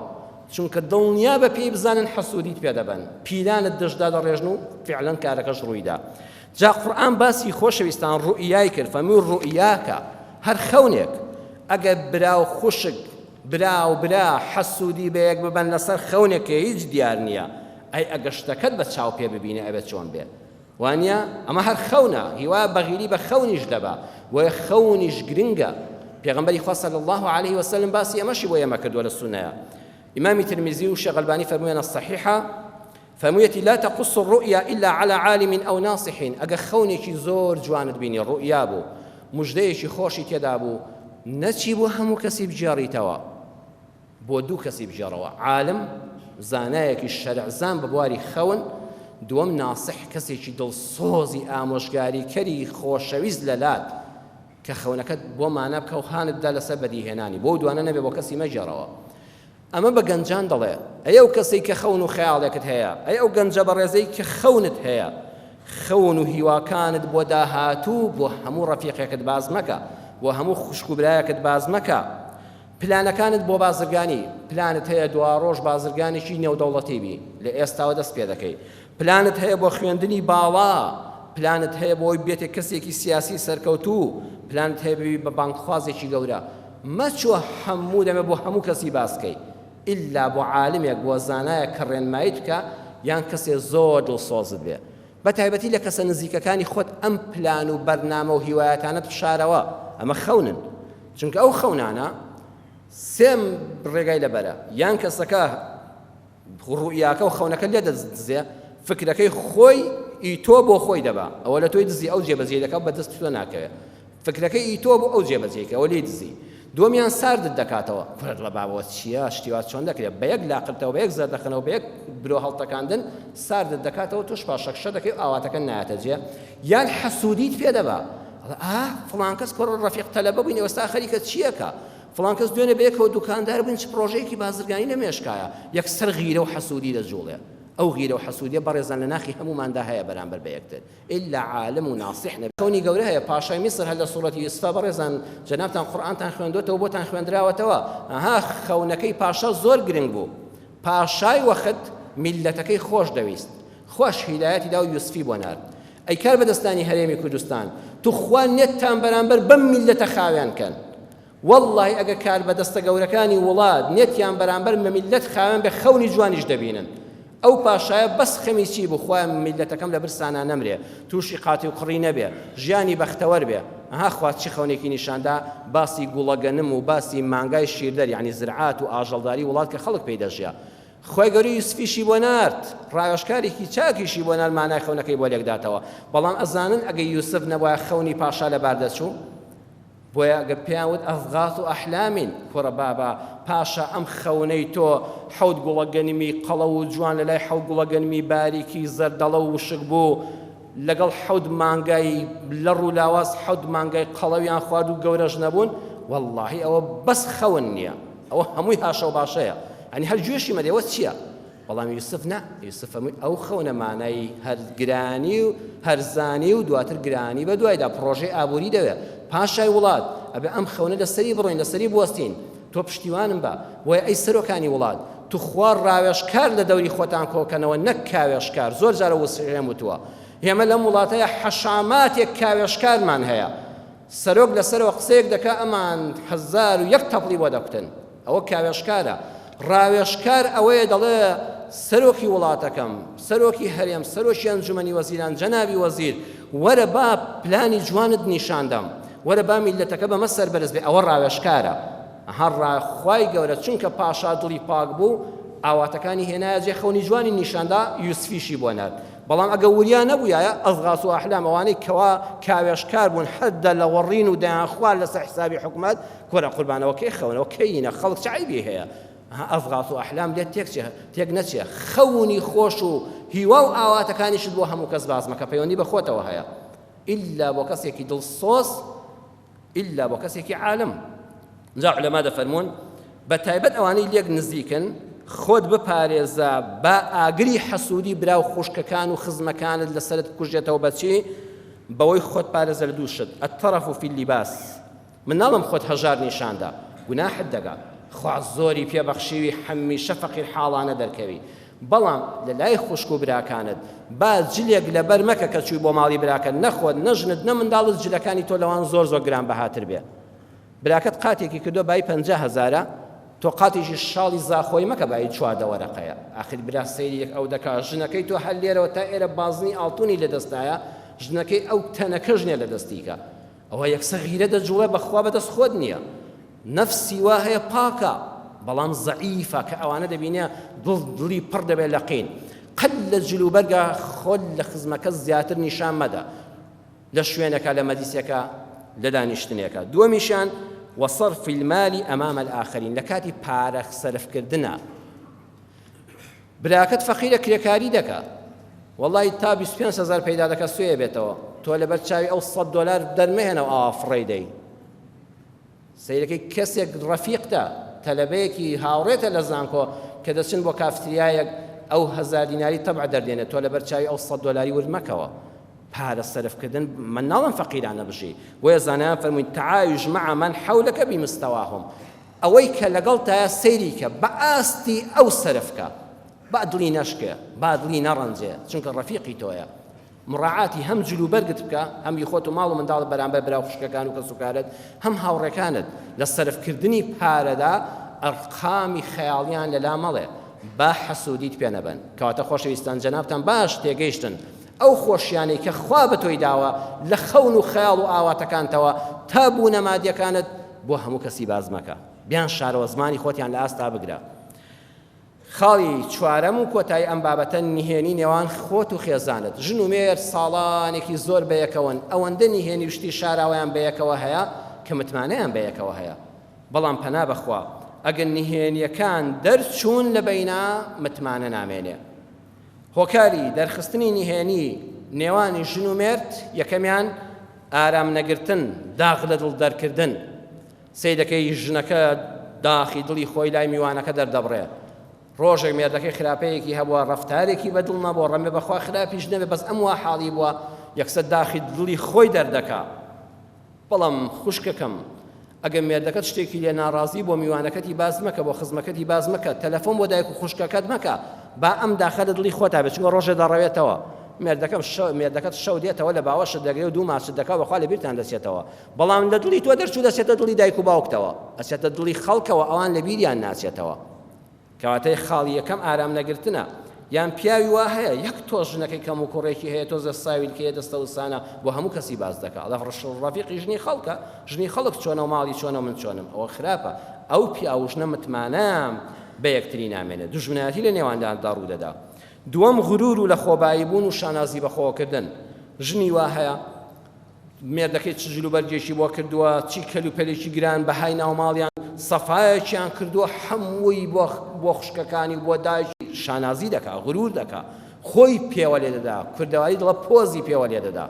[SPEAKER 3] چونکە دڵنیا بە پێی بزانن حەسوودیت پێ دەبن پیلانت دژدا دەڕێژن و فعلەن کارەکەش ڕوویدا جا قورئان باسی خۆشەویستان ڕوئیای کرد فەرمووی ڕوئیاکە هەر خەونێک ئەگەر برا و خوشک برا حەسوودی بە یەک ببەن لەسەر خەونێکە هیچ دیار نییە ئەی ئەگە شتەکەت بە چاو پێ ببینێ ئەبێت چۆن بێ وانە ئەمە هەر خەونە هیوا بەغیری بە خەونیش دەبا وە خەونیش گرنگە پێغەمبەری خوا صلی الله عليه وسلم باسی ئەمەشی بۆ ئێمە کردووە لە سونەیە إمام ترمذي والشيخ الألباني فرمونا الصحيحة فرمويتي لا تقص الرؤيا إلا على عالم أو ناصح أجا خوني زور جواند بيني الرؤيا بو مجديشي خوشي تدابو نتشي بو همو كسب جاري توا بو دو كسب جاروا عالم زانايك الشرع زان ببواري خون دوم ناصح كسيشي دل صوزي آموشگاري كري خوشويز للاد كخونكت بو ما نبكا وخاند دال سبدي هناني بو دوانا نبي بو كسي مجروا ئەمە بە گەنجان دەڵێ ئەو کەسەی کە خەون و خەیاڵێکت هەیە ئەو گەنجە بەڕێزەی کە خەونت هەیە خەون و هیواکانت بۆ داهاتوو بۆ هەموو ڕەفیقێکت باز مەکە بۆ هەموو خوشک و برایەکت باز مەکە پلانەکانت بۆ بازرگانی پلانت هەیە دوا ڕۆژ بازرگانێکی نێودەوڵەتی بی لە ئێستاوە دەست پێ دەکەی پلانت هەیە بۆ خوێندنی باڵا پلانت هەیە بۆی بێتێک کەسێکی سیاسی سەرکەوتوو پلانت هەیە ببی بە بانکخوازێکی گەورە مەچوە هەموو دەمێ بۆ هەموو کەسی باسکەی إلا بۆ عالمێک بۆ زانایە کە ڕێنماییت بکە یان کەسێ زۆر دڵسۆزت بێ بە تایبەتی لە کەسە نزیکەکانی خۆت ئەم پلان و بەرنامە و هیوایەتانت بشارەوە ئەمە خەونن چونکە ئەو خەونانە سێم ڕێگای لەبەرە یان کەسەکە ڕوئیاکە و خەونەکە لێ دەدزێ فکرەکەی خۆی ئیتۆ بۆ خۆی دەبا ئەوە لە تۆی دزی ئەو جێبەجێ دەکات بەدەست تۆ ناکەوێت فکرەکەی ئیتۆ بۆ ئەو جێبەجێکە ئەوە لێی دزی دومیان ساردت دەکاتەوە فرد لە بابەوە چییە شتیوات چۆن دەکرێت بە یەک لاقرتەوە بە یەک زەردەخەنەوە بە یەک برۆ هەڵتەکاندن ساردت دەکاتەوە توش پاشەکشە دەکەی ئاواتەکە نایەتە جێ یان حەسوودیت پێ دەبا فڵان کەس کۆڕ ڕەفیق تەلەبە بووین ئێستا خەریکە چییەکە فڵان کەس دوێنێ بە یەکەوە دوکاندار بن چ پرۆژەیەکی بازرگانی لە مێشکایە یەکسەر غیرە و حەسوودی دەجوڵێ ئەو غیرە و حەسوودیە بەڕێزان لە ناخی هەموماندا هەیە بەرامبەر بە یەکتر ئللا عالم و ناصح نەبێت خەونی گەورە هەیە پاشای میسر هەر لە سوڕەتی یوسفا بەڕێزان جەنابتان قورئانتان خوێندوێتەوە بۆتان خوێندراوەتەوە ئەها خەونەکەی پاشا زۆر گرنگ بوو پاشای وەخت میلەتەکەی خۆش دەویست خۆش هیدایەتی دا و یوسفی بۆ نارد ئەی کار بەدەستانی هەرێمی کوردستان تو خوا نێتتان بەرامبەر بەم میلەتە خاوێن کەن والله ئەگە کار بەدەستە گەورەکانی وڵات نێتیان بەرامبەر بە میلەت خاوێن بێ خەونی جوانیش دەبینن ئەو پاشایە بەس خەمی چی بوو خۆیان میلەتەکەم لە برسانە نەمرێ تووشی قاتی و قڕی نەبێ ژیانی بەختەوەر بێ ئەها خوا چی خەونێکی نیشاندا باسی گوڵەگەنم و باسی مانگای شیردەر یعنی زرعات و ئاژەڵداری وڵات کە خەڵک پێی دەژیا خۆی گەوری یوسفیشی بۆ نارد ڕاوێژکارێکی چاکیشی بۆ نار مانای خەونەکەی بۆ لێکداتەوە بەڵام ئەزانن ئەگەر یوسف نەبووە خەونی پاشا لەبار دەچوو بۆیە ئەگە پێیان وت ئەفغاث و ئەحلامین کوڕە بابا پاشا ئەم خەونەی تۆ حەوت گوڵەگەنمی قەڵە و جوان لە لای حەوت گوڵەگەنمی باریکی زەردەڵە و وشک بوو لەگەڵ حەوت مانگای لە ڕوولاواز حەوت مانگای قەڵەویان خوارد و گەورەش نەبوون واللهی ئەوە بەس خەون نییە ئەوە هەمووی هاشە و باشەیە ئەنی هەر گوێشی مەدەوە چییە بەڵام یوسف نا یوسف ئەو خەونە مانای هەر گرانی و هەرزانی و دواتر گرانی بە دوایدا پرۆژەی ئابووری دەوێت پاشای وڵات ئەبێ ئەم خەونە لەسەری بڕۆین لەسەری بوەستین تۆ پشتیوانم بە بۆیە ئەی سەرۆکانی وڵات تو خوار ڕاوێژکار لە دەوری خۆتان کۆکەنەوە نەک کاوێژکار زۆر جارە وسێم وتووە ئێمە لەم وڵاتەیە حەشاماتێک کاوێژکارمان هەیە سەرۆک لەسەرەوە قسەیەک دەکا ئەمان 1001 تەپڵی بۆ دەکوتن ئەوە کاوێژکارە ڕاوێژکار ئەوەیە دەڵێ سەرۆکی وڵاتەکەم سەرۆکی هەرێم سەرۆکی ئەنجومەنی وەزیران جەنابی وەزیر وەرە با پلانی جوانت نیشاندەم وەرە با میلەتەکە بەمە سەربەرز بێ ئەوە ڕاوێژکارە هەر ڕاخوای گەورە چونکە پاشا دڵی پاک بوو ئاواتەکانی هێنایە جێ خەونی جوانی نیشاندا یوسفیشی بۆ نات بەڵام ئەگە وریان نەبووایە ئەزغاس و ئەحلام ئەوانەی کەوا کاوێشکار بوون حەدە لە وەڕین و دایانخوار لەسەر حسابی حکومەت کۆرە قوربانەوە کەی خەونەوە کەینە خەڵک چ عیبی هەیە ئەزغاس و ئەحلام لێت تێک نەچێ خەونی خۆش و هیوا و ئاواتەکانیشت بۆ هەموو کەس باز مەکە پەیوەندی بە خۆتەوە هەیە ئیلا بۆ کەسێکی دڵسۆز ئیلا بۆ کەسێکی عالم جا عولەما دەفەرمون بە تایبەت ئەوانەی لێک نزیکن خۆت بپارێزە بە ئاگری حەسوودی براو خوشکەکان و خزمەکانت لەسەرت بکوژێتەوە بەچی بەوەی خۆت پارێزە لە دوو شت التەرەف فی اللباس من ناڵم خۆت هەژار نیشاندا گوناحت دەگا خوا زۆری پێبەخشیوی هەمیشە فەقیر حاڵانە دەرکەوی بەڵام لە لای خوشک و براکانت با جلێک لەبەر مەکە کە چووی بۆ ماڵی براکە نەخۆت نەژنت نە منداڵت جلەکانی تۆ لەوان زۆر گران بەهاتر بێ براکەت قاتێکی کردو بای 50,000 تۆ قاتێکی شاڵی زاخۆی مەکە بای 4 وەرەقەیە ئاخر برا سەیریەک ئەو دەکا ژنەکەی تۆ هەر لێرەوە تا ئێرە بازنی ئاڵتونی لەدەستایە ژنەکەی ئەو تەنەکەش نیە لە دەستیکە ئەوە یەکسە غیرە دەجوڵێ بەخوا بەدەست خۆت نییە نەفسی وا هەیە پاکە بەڵام زەعیفە کە ئەوانە دەبینێ دڵی پڕ دەبێت لە قین قەت لە جلوبەرگە خۆت لە خزمەکە زیاتر نیشان مەدە لە شوێنەکە لە مەدیسەکە لە دانیشتنێکە دووەمیشان وصرف المال أمام الآخرين لكاتي پارە سەرفکردنە براکەت فەقیرە کرێکاری دەکا والله تا 25,000 پەیدا دەکە سوێ بێتەوە تۆ لەبەر چاوی ئەو $100 دەرمەهێنەوە ئافڕێی دەی سەیرەکەی کەسێک ڕەفیقتە تەلەبەیەکی هاوڕێتە لە زانکۆ کە دەچن بۆ کافتریایەک ئەو 1000 دیناری تەبع دەردێنێت تۆ لەبەر چاوی ئەو $100 ورمەکەوە پارە سەرفکردن من ناڵم فەقیرانە بژی بۆیە زانایان فەرمووین تعایش مع من حولەکە بمستەواهم ئەوەی کە لەگەڵ تایە سەیری کە بە ئاستی ئەو سەرفکە با دڵی نەشکێ با دڵی نەڕەنجێ چونکە ڕەفیقی تۆیە مڕاعاتی هەم جلوبەرگت بکە هەمی خۆت و ماڵ و منداڵ بەرامبەر برا خوشکەکان و کەسوکارت هەم هاوڕێکانت لە سەرفکردنی پارەدا ئەرقامی خەیاڵیان لەلا مەڵێ با حەسوودیت پێ نەبن کەواتە خۆشەویستان جەنابتان باش تێگەیشتن ئەو خۆشیانەی کە خوا بە تۆی داوە لە خەون و خەیاڵ و ئاواتەکانتەوە تا بوو نەمادیەکانت بۆ هەموو کەسی باز مەکە بیان شارەوە زمانی خۆتیان لە ئاستا بگرە خاڵی چوارەم و کۆتایی ئەم بابەتە نهێنی نێوان خۆت و خێزانت ژن و مێر ساڵانێکی زۆر بەیەکەون ئەوەندە نهێنی وشتی شاراوەیان بەیەکەوە هەیە کە متمانەیان بەیەکەوە هەیە بەڵام پەنا بەخوا ئەگەر نهێنیەکان دەرچوون لە بەینا متمانە نامێنێ هۆکاری دەرخستنی نهێنی نێوانی ژن و مێرد یەکەمیان ئارام نەگرتن داغ لە دڵ دەرکردن سەیدەکەی ژنەکە داخی دڵی خۆی لای میوانەکە دەردەبڕێ ڕۆژێک مێردەکەی خراپەیەکی هەبووە ڕەفتارێکی بەدڵ نەبووە ڕەمێ بەخوا خراپیش نەبێ بەس ئەم وا حاڵی بووە یەکسەر داخی دڵی خۆی دەردەکا بەڵام خوشکەکەم ئەگەر مێردەکەت شتێکی لێ ناڕازی بۆ میوانەکەتی باز مەکە بۆ خزمەکەتی باز مەکە تەلەفۆن بۆ دایک و خوشکەکەت مەکە با ئەم داخە لە دڵی خۆتا بێت چونکە ڕۆژێ دەڕەوێتەوە مێردەکەت شەو دێتەوە لە باوەشت دەگرێت و دوو ماچت دەکا بەخوا لە بیرتان دەچێتەوە بەڵام لە دڵی تۆ دەرچوو دەچێتە دڵی دایک و باوکتەوە ئەچێتە دڵی خەڵکەوە ئەوان لە بیریان ناچێتەوە کەواتەی خاڵی یەکەم ئارام نەگرتنە یان پیاوی وا هەیە یەک تۆ ژنەکەی کەم و کوڕێکی هەیە تۆزە ساویلکەیە دەستە وسانە بۆ هەموو کەسی باز دەکات لە ڕەفیقی ژنی خەڵکە ژنی خەڵک چۆنە و ماڵی چۆنە من چۆنم ئەوە خراپە ئەو پیاوژنە متمانەم بە یەکتری نامێنێت دوژمنایەتی لە نێواندا ڕوو دەدا دووەم غرور و لە خۆبایی بوون و شانازی بەخۆکردن ژنی وا هەیە مێردەکەی چ جلوبەرگێکی بۆ کردووە چی کەلوپەلێکی گران بەهای ناوماڵیان سەفایەکیان کردووە هەمووی بۆ خوشکەکانی بۆ دایکی شانازی دەکا غرور دەکا خۆی پێوە لێ دەدا کوردەواری دڵە پۆزی پێوە لێ دەدا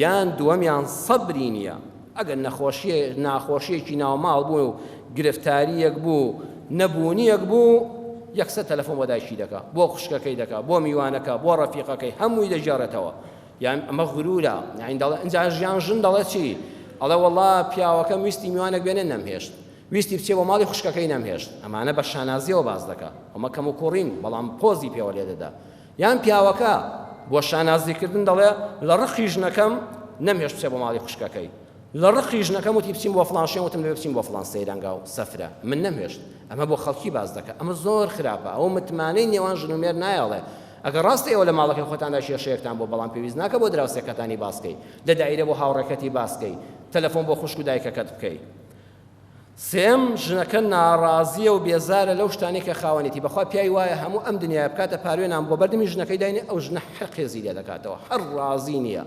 [SPEAKER 3] یان دووەمیان سەبری نییە ئەگەر ناخۆشیەکی ناوماڵ بوو و گرفتاریەک بوو نەبوونیەک بوو یەکسەر تەلەفۆن بۆ دایکی دەکا بۆ خوشکەکەی دەکا بۆ میوانەکە بۆ ڕەفیقەکەی هەمووی دەژێڕێتەوە یان ئەمە غرورە ئینجا ژیان ژن دەڵێت چی ئەڵێ وەڵڵا پیاوەکەم ویستی میوانێک بێنێ نەمهێشت ویستی بچێ بۆ ماڵی خوشکەکەی نەمهێشت ئەمانە بە شانازیەوە باز دەکا ئەمە کەم و کوڕین بەڵام پۆزی پێوە لێ دەدا یان پیاوەکە بۆ شانازیکردن دەڵێ لە ڕقی ژنەکەم نەمهێشت بچێ بۆ ماڵی خوشکەکەی لە ڕقی ژنەکەم وتی بچین بۆ فڵان شوێن وتم لێ بچین بۆ فڵان سەیرانگا و سەفرە من نەمهێشت ئەمە بۆ خەڵکی باز دەکە ئەمە زۆر خراپە ئەوە متمانەی نێوان ژن و مێرد نایەڵێ ئەگەر ڕاستی ئەوە لە ماڵەکەی خۆتاندا شێشەیەکتان بۆ بەڵام پێویست ناکە بۆ دراوسێکەکانی باسکەی لە دایرە بۆ هاوڕێکەتی باسکەی تەلەفۆن بۆ خوشک و دایکەکەت بکەی سێم ژنەکە ناڕازیە و بێزارە لەو شتانی کە خاوەنێتی بەخوا پیاوی وایە هەموو ئەم دنیای بکاتە پاروێنان بۆ بەردەمی ژنەکەی داینێ ئەو ژنە هەر قێزی لێ دەکاتەوە هەر ڕازی نییە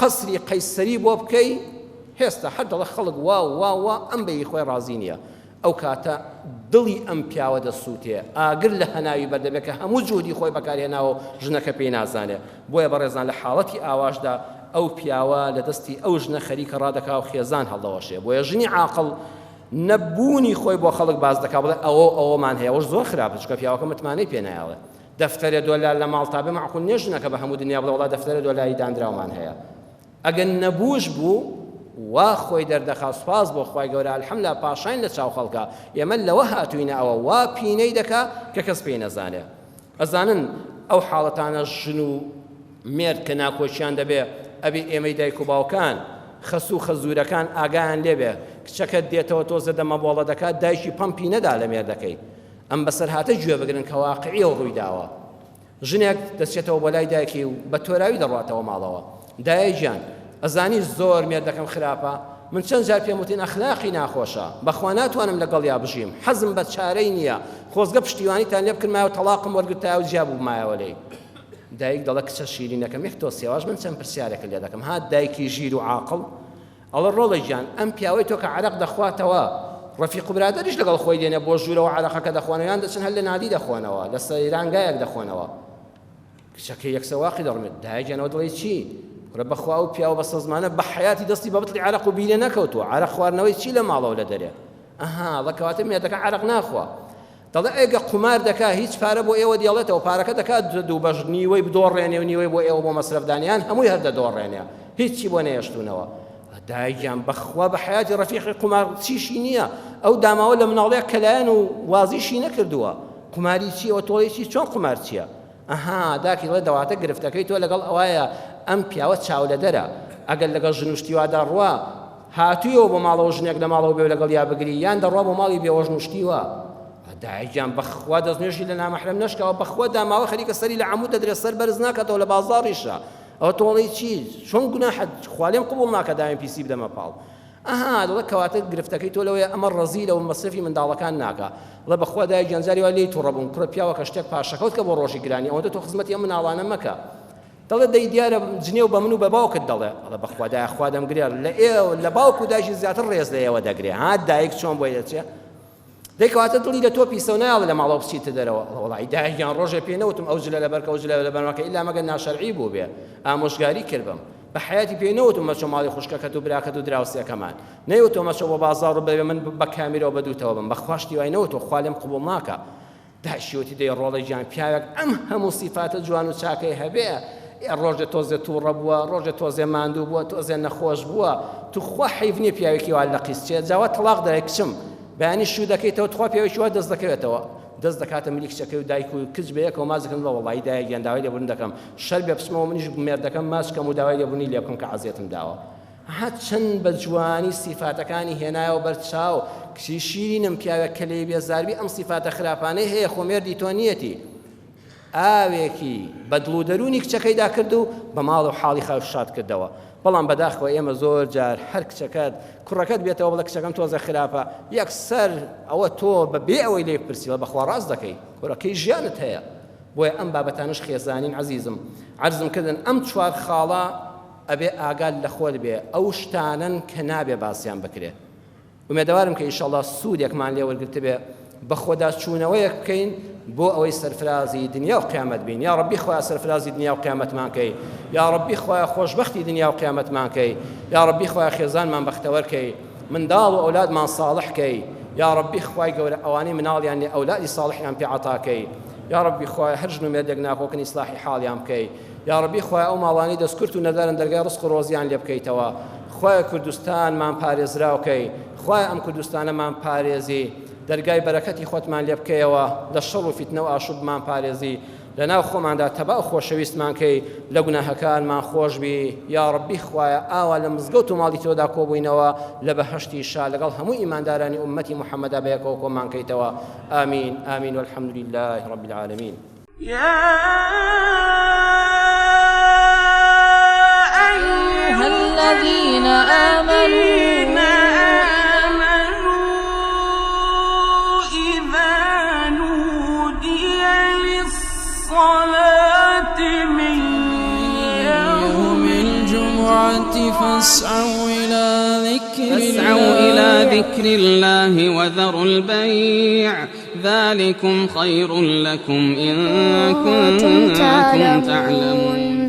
[SPEAKER 3] قەسری قەیسەری بۆ بکەی هێستا هەر دەڵە خەڵک وا ئەم بەی خۆی ڕازی نییە ئەو کاتە دڵی ئەم پیاوە دەسووتێ ئاگر لە هەناوی بەردەبێت کە هەموو جهودی خۆی بەکارهێناوە ژنەکە پێی نازانێ بۆیە بەڕێزان لە حاڵەتی ئاواشدا ئەو پیاوە لە دەستی ئەو ژنە خەریکە ڕادەکا و خێزان هەڵدەوەشێ بۆیە ژنی عاقڵ نەبوونی خۆی بۆ خەڵک باز دەکا بڵێ ئەوەمان هەیە ئەوش زۆر خراپە چکە پیاوەکە متمانەی پێ نایڵێ دەفتەرێ دۆلار لە ماڵ تابێ معقول نییە ژنەکە بە هەموو دنیا بڵێ وڵا دەفتەرە دۆلاری دانراومان هەیە ئەگەر نەبووش بوو وا خۆی دەردەخا سوپاس بۆ خوای گەورە الحەمدلله پاشاین لە چاو خەڵکە ئێمە لەوە هاتووینە ئەوە وا پینەی دەکا کە کەس پێی نەزانێ ئەزانن ئەو حاڵەتانە ژن و مێرد کە ناکۆچیان دەبێ ئەبێ ئێمەی دایک و باوکان خەس و خەزوورەکان ئاگایان لێبێ کچەکەت دێتەوە تۆزە دەمەبۆڵە دەکات دایکی پەمپی نەدا لە مێردەکەی ئەم بەسەر هاتە گوێ بگرن کە واقعیە و ڕوویداوە ژنێک دەچێتەوە بۆ لای دایکی و بە تۆراوی دەڕاتەوە ماڵەوە دایکیان ئەزانی زۆر مێردەکەم خراپە من چەند جار پێم وتین ئەخلاقی ناخۆشە بەخوا ناتوانم لەگەڵ یا بژیم حەزم بە چارەی نییە خۆزگە پشتیوانیتان لێ بکردمایە و تەلاقم وەرگرتایە و جیا بوومایەوە لێی دایک دەڵە کچە شیرینەکەم یەک تۆ سێواش من چەند پرسیارێکە لێ دەکەم هات دایکی ژیر و عاقڵ ئەڵە ڕۆڵی گیان ئەم پیاوەی تۆ کە عەرەق دەخواتەوە ڕەفیق و برادەریش لەگەڵ خۆی دێنێ بۆ ژوورەوە عەرەقەکە دەخوانەوە دەچن هەر لە نادی دەخۆنەوە لە سەیرانگایەک دەخۆنەوە کچەکەی یەکسەواقی دەڕمێت دایکیانەوە دڵی چی ڕە بەخوا و پیاوە بەسە زمانە بە حەیاتی دەستی بە بتڵی عەرەق و بیرێ نەکەوتووە عەرەق خواردنەوەی چی لە ماڵەوە لە دەرێ ئەها ڕەکەواتە مێردەکە عەرەق ناخوا دەڵێ ئێگە قومار دەکا هیچ پارە بۆ ئێوە دێڵێتەوە پارەکە دەکات دوو بەش نیوەی بدۆڕێنێ و نیوەی بۆ ئێوە بۆ مەسرفدانیان هەمووی هەر دەدۆڕێنێ هیچی بۆ نەهێشتوونەوە دایکیان بەخوا بە حەیاتی ڕەفیقی قومار چیشی نییە ئەو داماوە لە مناڵەیە کەلایەن و وازیشی نەکردووە قوماری چی ئەوە تۆڵێکی چۆن قومار چییە ئەها داکی ڵێ دەواتە گرفتەکەی تۆ لەگەڵ ئەوایە ئەم پیاوە چاو لە دەرە ئەگەر لەگەڵ ژنوشتیوادا ڕوا هاتوویەوە بۆ ماڵەوە ژنێک لە ماڵەوە بێ لەگەڵ یا بگری یان دەڕوا بۆ ماڵی بێوە ژنوشتیوە دایکیان بەخوا دەستنوێژی لە نامەحرەم نەشکەوە بەخوا داماوە خەریکە سەری لە عەموود دەدرێت سەر بەرز ناکاتەوە لە بازاڕیشە ئەوە تۆڵی چی چۆن گوناحەت خوالێم قبوڵ ناکە داوێن پیسی بدەمە پاڵ ئەها دەڵێ کەواتە گرفتەکەی تۆ لەوەیە ئەمە ڕەزیلە و مەسرفی منداڵەکان ناکە ڵێ بەخوا دایکیان جاری وا لێی تووڕەبوون کوڕە پیاوە کە شتێک پاشەکەوت کە بۆ ڕۆژی گرانی ئەوەندە تۆ خزمەتی ئەم مناڵانە مەکە دەڵێ دەی دیارە جنێ و بە من و بە باوکت دەڵێ ئەڵێ بەخوا دایە خوا دەمگرێ لە باوک و دایکی زیاتر ڕێز لە ئێوە دەگرێ ها دایک چۆن بۆی دەچێ دەیکەواتە دڵی لە تۆ پیسە و نایڵێ لە ماڵەوە بچیتە دەرەوە وەڵی دایکیان ڕۆژێ پێ نەوتم ئەو جلە لەبەرکە ئەو جلە لەبەرمەکە ئیلا مەگەر ناشەرعی بوو بێ ئامۆژگاری کردم بە حەیاتی پێ نەوتم مەچۆ ماڵی خوشکەکەت و براکەت و دراوسێکەمان نەیوتۆ مەچۆ بۆ بازاڕ و بەوێ من بە کامیرەوە بەدووتەوە بم بەخواشتی وای نەوتۆ خوالێم قبوڵ ناکە داشیوتی دەی ڕۆڵی گیان پیاوێک ئەم هەموو سیفاتە جوان و چاکەی هەبێ ڕۆژێ تۆزێ تووڕە بووە ڕۆژێ تۆزێ ماندوو بووە تۆزێ نەخۆش بووە تو خوا حیف نییە پیاوێکی وا لە قیسچێت جاوە تەلاق دەڵێ کچم بەیانی شوو دەکەیتەوە تخوا پێوەی وا دەست دەکەوێتەوە دەست دەکاتە ملی کچەکەی و دایک و کچ بەیەکەوە ماز دەکەن وەڵی دایکیان داوای لێبوون دەکەم شەر بێ بچمەوە منیش مێردەکەم ماچ کەم و داوای لێبوونی لێ بکەم کە عەزیەتم داوە هەت چەند بە جوانی سیفاتەکانی هێنایەوە بەرچاو کچی شیرینم پیاوێک کە لێی بێزاربی ئەم سیفاتە خراپانەی هەیە خۆ مێردی تۆ نیەتی ئاوێکی بەدڵ و دەرونی کچەکەیدا کرد و بە ماڵ و حاڵی خاو شاد کردەوە بەڵام بەداخەوە ئێمە زۆر جار هەر کچەکەت کوڕەکەت بێتەوە بڵە کچەکەم تۆزە خراپە یەکسەر ئەوە تۆ بەبێ ئەوەی لێ پرسیوە بەخوا ڕاست دەکەی کوڕەکەی ژیانت هەیە بۆیە ئەم بابەتانش خێزانین عەزیزم عەرزم کردن ئەم چوار خاڵە ئەبێ ئاگال لە خۆت بێ ئەو شتانن کە نابێ باسییان بکرێ ومێدەوارم کە ئینشەڵڵا سوودێکمان لێ وەرگرتە بێ بە خۆدا چوونەوەیەک بکەین بۆ ئەوەی سەرفرازی دنیا و قیامەت بین یا ڕەبی خۆیان سەرفرازی دنیا و قیامەتمان کەی یا ڕەبی خۆیان خۆشبەختی دنیا و قیامەتمان کەی یا ڕەبی خۆیان خێزانمان بەختەوەرکەی منداڵ و ئەولادمان ساڵح کەی یا ڕەبی خوای گەورە ئەوانەی مناڵیان لێ ئەولادی ساڵحیان پێ عەتاکەی یا ڕەبی خۆیان هەر ژن و مێردێک ناکۆکن ئیسلاحی حاڵیان بکەی یا ڕەبی خۆیان ئەو ماڵانی دەستکرد و نەدارن دەرگای ڕزق و ڕۆزیان لێ بکەیتەوە خۆیان کوردستانمان پارێزراوکەی خۆیان ئەم کوردستانەمان پارێزی دەرگای بەرەکەتی خۆتمان لێ بکەیەوە لە شەڕ و فیتنە و ئاشوبمان پارێزی لەناو خۆماندا تەبا و خۆشەویستمان کەی لە گوناهەکانمان خۆشبی یا ڕەبی خوایە ئاوا لە مزگەوت و ماڵی تۆدا کۆبووینەوە لە بەهەشتی شا لەگەڵ هەموو ئیماندارانی ئومەتی محەممەدا بەیەکەوە کۆمان کەیتەوە ئامین ئامین والحەمد لله رب العالمين
[SPEAKER 1] يا أيها الذين آمنوا
[SPEAKER 2] فاسعوا إلى ذكر الله وذروا البيع ذلكم خير لكم إن كنتم تعلمون